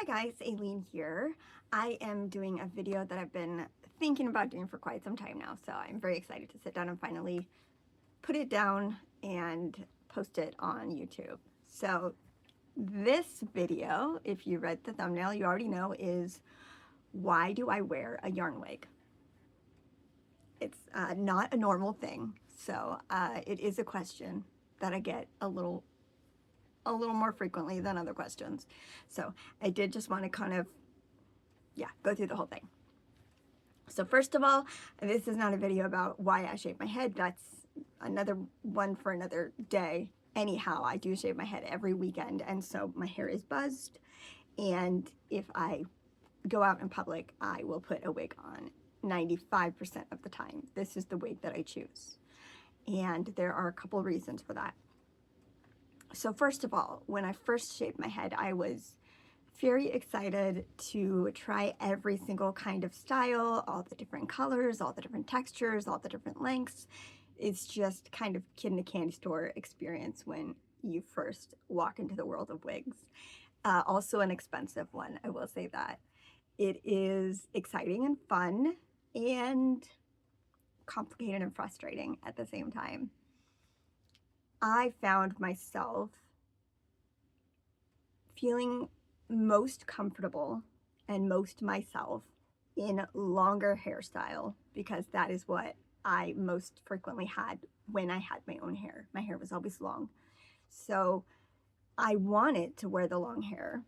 Hi guys, Aileen here. I am doing a video that I've been thinking about doing for quite some time now, so I'm very excited to sit down and finally put it down and post it on YouTube. So this video, if you read the thumbnail, you already know, is why do I wear a yarn wig? It's not a normal thing, so it is a question that I get a little more frequently than other questions. So I did just want to kind of, go through the whole thing. So first of all, this is not a video about why I shave my head. That's another one for another day. Anyhow, I do shave my head every weekend, and so my hair is buzzed. And if I go out in public, I will put a wig on 95% of the time. This is the wig that I choose. And there are a couple reasons for that. So first of all, when I first shaved my head, I was very excited to try every single kind of style, all the different colors, all the different textures, all the different lengths. It's just kind of kid in a candy store experience when you first walk into the world of wigs. Also an expensive one, I will say that. It is exciting and fun and complicated and frustrating at the same time. I found myself feeling most comfortable and most myself in longer hairstyle because that is what I most frequently had when I had my own hair. My hair was always long. So I wanted to wear the long hair,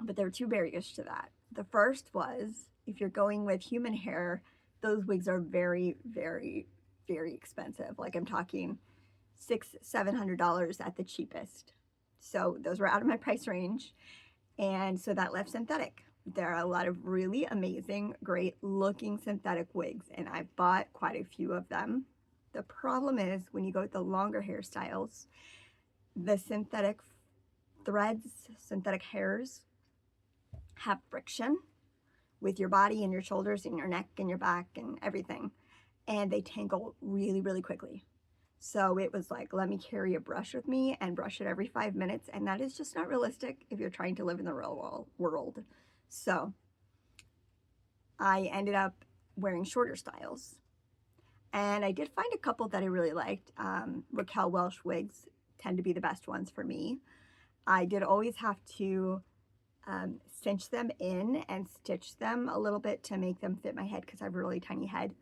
but there were two barriers to that. The first was, if you're going with human hair, those wigs are very, very, very expensive. Like I'm talking $600–700 at the cheapest. So those were out of my price range. And so that left synthetic. There are a lot of really amazing, great looking synthetic wigs, and I bought quite a few of them. The problem is when you go with the longer hairstyles, the synthetic threads, synthetic hairs have friction with your body and your shoulders and your neck and your back and everything. And they tangle really, really quickly. So it was like, let me carry a brush with me and brush it every 5 minutes. And that is just not realistic if you're trying to live in the real world. So I ended up wearing shorter styles. And I did find a couple that I really liked. Raquel Welch wigs tend to be the best ones for me. I did always have to cinch them in and stitch them a little bit to make them fit my head because I have a really tiny head.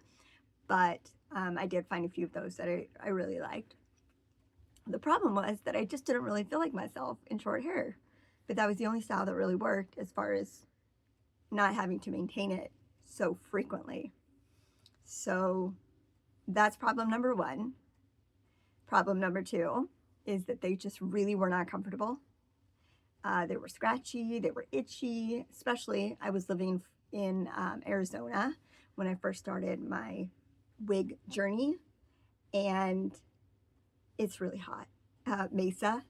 But I did find a few of those that I really liked. The problem was that I just didn't really feel like myself in short hair. But that was the only style that really worked as far as not having to maintain it so frequently. So that's problem number one. Problem number two is that they just really were not comfortable. They were scratchy, they were itchy, especially I was living in Arizona when I first started my wig journey, and it's really hot. Mesa,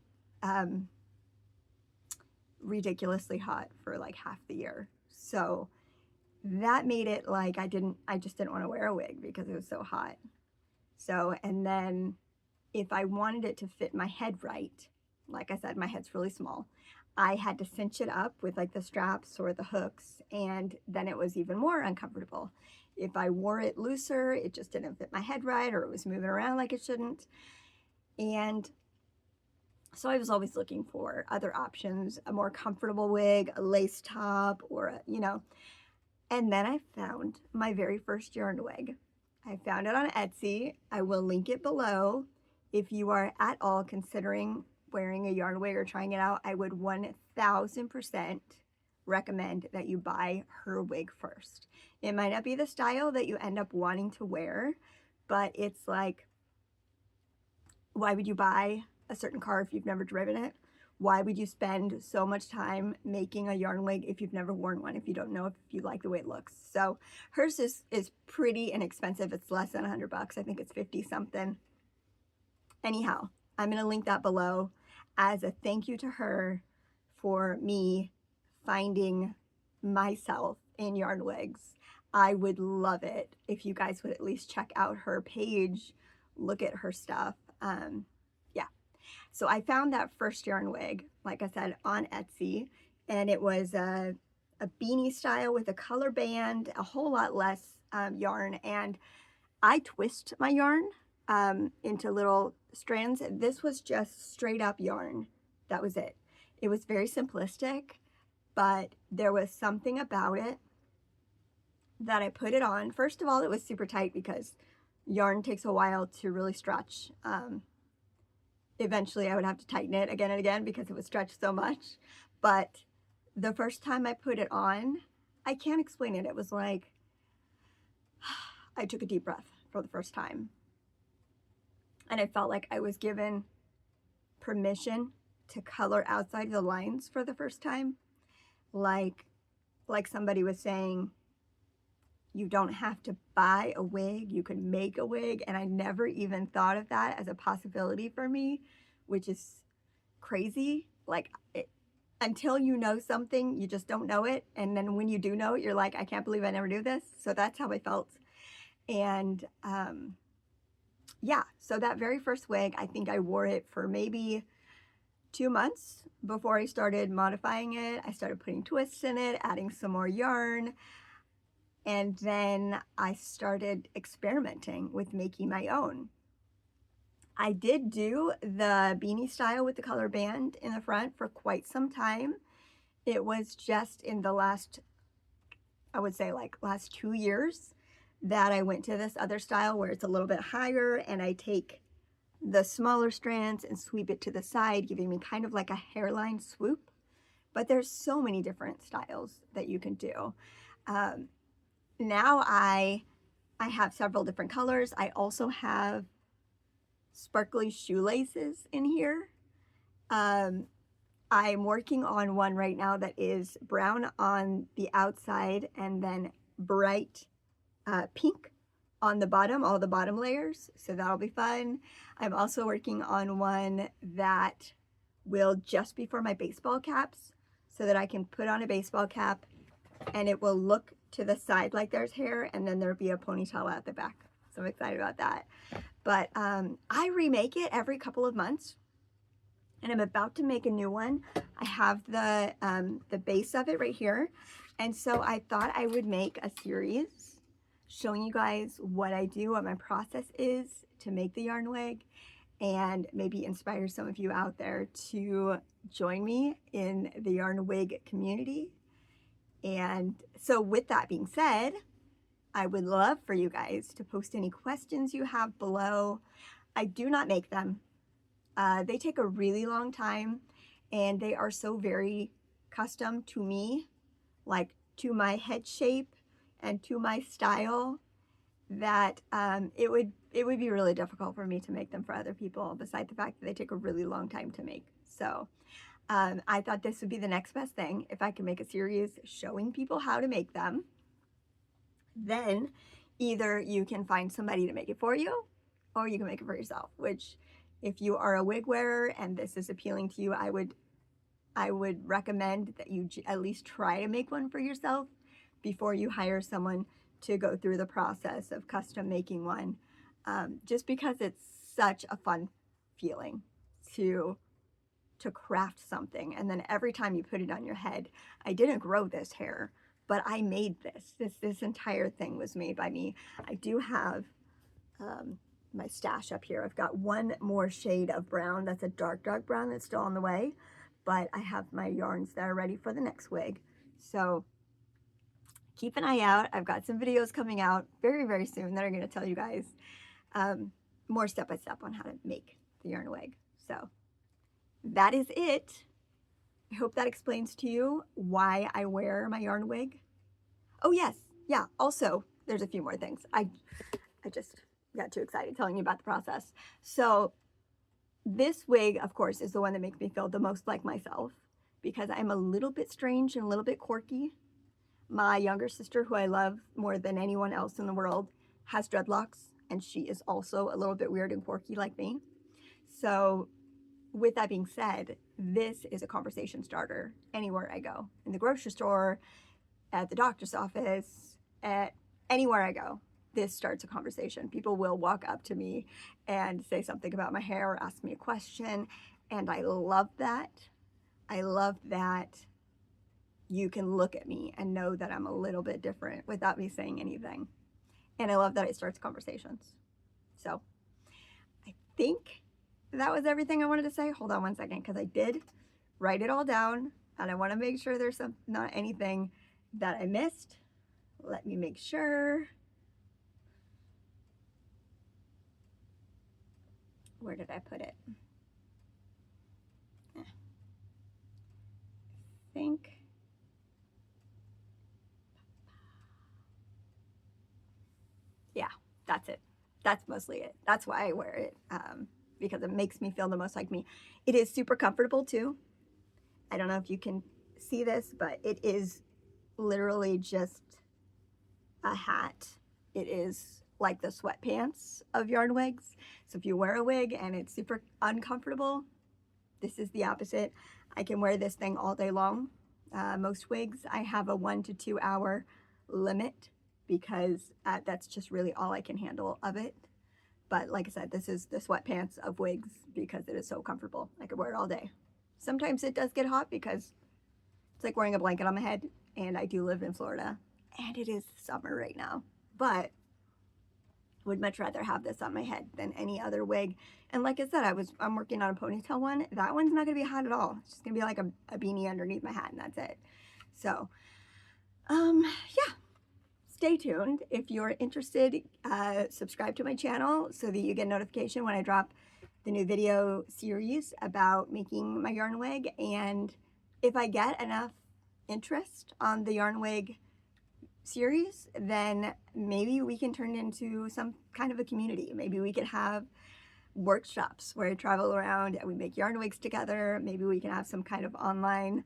ridiculously hot for like half the year. So that made it like I just didn't want to wear a wig because it was so hot. So, and then if I wanted it to fit my head right, like I said, my head's really small, I had to cinch it up with like the straps or the hooks, and then it was even more uncomfortable. If I wore it looser, it just didn't fit my head right, or it was moving around like it shouldn't. And so I was always looking for other options, a more comfortable wig, a lace top, or and then I found my very first yarn wig. I found it on Etsy. I will link it below. If you are at all considering wearing a yarn wig or trying it out, I would 1000% recommend that you buy her wig first. It might not be the style that you end up wanting to wear, but it's like, why would you buy a certain car if you've never driven it? Why would you spend so much time making a yarn wig if you've never worn one, if you don't know if you like the way it looks? So hers is pretty inexpensive. It's less than $100. I think it's 50 something. Anyhow, I'm going to link that below as a thank you to her for me finding myself in yarn wigs. I would love it if you guys would at least check out her page, look at her stuff. Yeah. So I found that first yarn wig, like I said, on Etsy, and it was a beanie style with a color band, a whole lot less yarn, and I twist my yarn into little strands. This was just straight up yarn. That was it. It was very simplistic, but there was something about it that I put it on. First of all, it was super tight because yarn takes a while to really stretch. Eventually I would have to tighten it again and again because it would stretch so much. But the first time I put it on, I can't explain it. It was like, I took a deep breath for the first time. And I felt like I was given permission to color outside the lines for the first time. Like somebody was saying, you don't have to buy a wig, you can make a wig. And I never even thought of that as a possibility for me, which is crazy. Until you know something, you just don't know it. And then when you do know it, you're like, I can't believe I never knew this. So that's how I felt. And yeah, so that very first wig, I think I wore it for maybe 2 months before I started modifying it. I started putting twists in it, adding some more yarn. And then I started experimenting with making my own. I did do the beanie style with the color band in the front for quite some time. It was just in the last, I would say last 2 years that I went to this other style where it's a little bit higher and I take the smaller strands and sweep it to the side, giving me kind of like a hairline swoop. But there's so many different styles that you can do. Now I have several different colors. I also have sparkly shoelaces in here. I'm working on one right now that is brown on the outside and then bright pink on the bottom, all the bottom layers. So that'll be fun. I'm also working on one that will just be for my baseball caps so that I can put on a baseball cap and it will look to the side like there's hair and then there'll be a ponytail at the back. So I'm excited about that. But I remake it every couple of months and I'm about to make a new one. I have the base of it right here. And so I thought I would make a series showing you guys what I do, what my process is to make the yarn wig, and maybe inspire some of you out there to join me in the yarn wig community. And so with that being said, I would love for you guys to post any questions you have below. I do not make them. They take a really long time and they are so very custom to me, like to my head shape and to my style, that it would be really difficult for me to make them for other people, besides the fact that they take a really long time to make. So I thought this would be the next best thing. If I could make a series showing people how to make them, then either you can find somebody to make it for you or you can make it for yourself, which if you are a wig wearer and this is appealing to you, I would recommend that you at least try to make one for yourself before you hire someone to go through the process of custom making one, just because it's such a fun feeling to craft something. And then every time you put it on your head, I didn't grow this hair, but I made this. This entire thing was made by me. I do have my stash up here. I've got one more shade of brown. That's a dark brown that's still on the way, but I have my yarns that are ready for the next wig. So keep an eye out. I've got some videos coming out very, very soon that are going to tell you guys more step-by-step on how to make the yarn wig. So that is it. I hope that explains to you why I wear my yarn wig. Oh yes, yeah, also there's a few more things. I just got too excited telling you about the process. So this wig, of course, is the one that makes me feel the most like myself because I'm a little bit strange and a little bit quirky. My younger sister, who I love more than anyone else in the world, has dreadlocks, and she is also a little bit weird and quirky like me. So with that being said, this is a conversation starter anywhere I go. In the grocery store, at the doctor's office, at anywhere I go, this starts a conversation. People will walk up to me and say something about my hair or ask me a question, and I love that. I love that you can look at me and know that I'm a little bit different without me saying anything. And I love that it starts conversations. So I think that was everything I wanted to say. Hold on one second, because I did write it all down and I want to make sure there's not anything that I missed. Let me make sure. Where did I put it? I think. Yeah, that's it. That's mostly it. That's why I wear it, because it makes me feel the most like me. It is super comfortable too. I don't know if you can see this, but it is literally just a hat. It is like the sweatpants of yarn wigs. So if you wear a wig and it's super uncomfortable, this is the opposite. I can wear this thing all day long. Most wigs, I have a 1 to 2 hour limit because that's just really all I can handle of it. But like I said, this is the sweatpants of wigs because it is so comfortable. I could wear it all day. Sometimes it does get hot because it's like wearing a blanket on my head, and I do live in Florida and it is summer right now, but would much rather have this on my head than any other wig. And like I said, I'm working on a ponytail one. That one's not gonna be hot at all. It's just gonna be like a beanie underneath my hat, and that's it. So yeah, stay tuned. If you're interested, subscribe to my channel so that you get notification when I drop the new video series about making my yarn wig. And if I get enough interest on the yarn wig series, then maybe we can turn it into some kind of a community. Maybe we could have workshops where I travel around and we make yarn wigs together. Maybe we can have some kind of online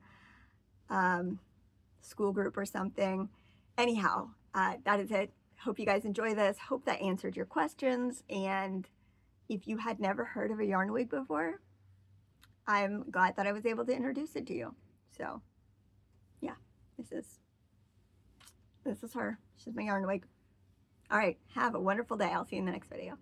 school group or something. Anyhow, that is it. Hope you guys enjoy this. Hope that answered your questions. And if you had never heard of a yarn wig before, I'm glad that I was able to introduce it to you. So yeah, this is her. She's my yarn wig. All right, have a wonderful day. I'll see you in the next video.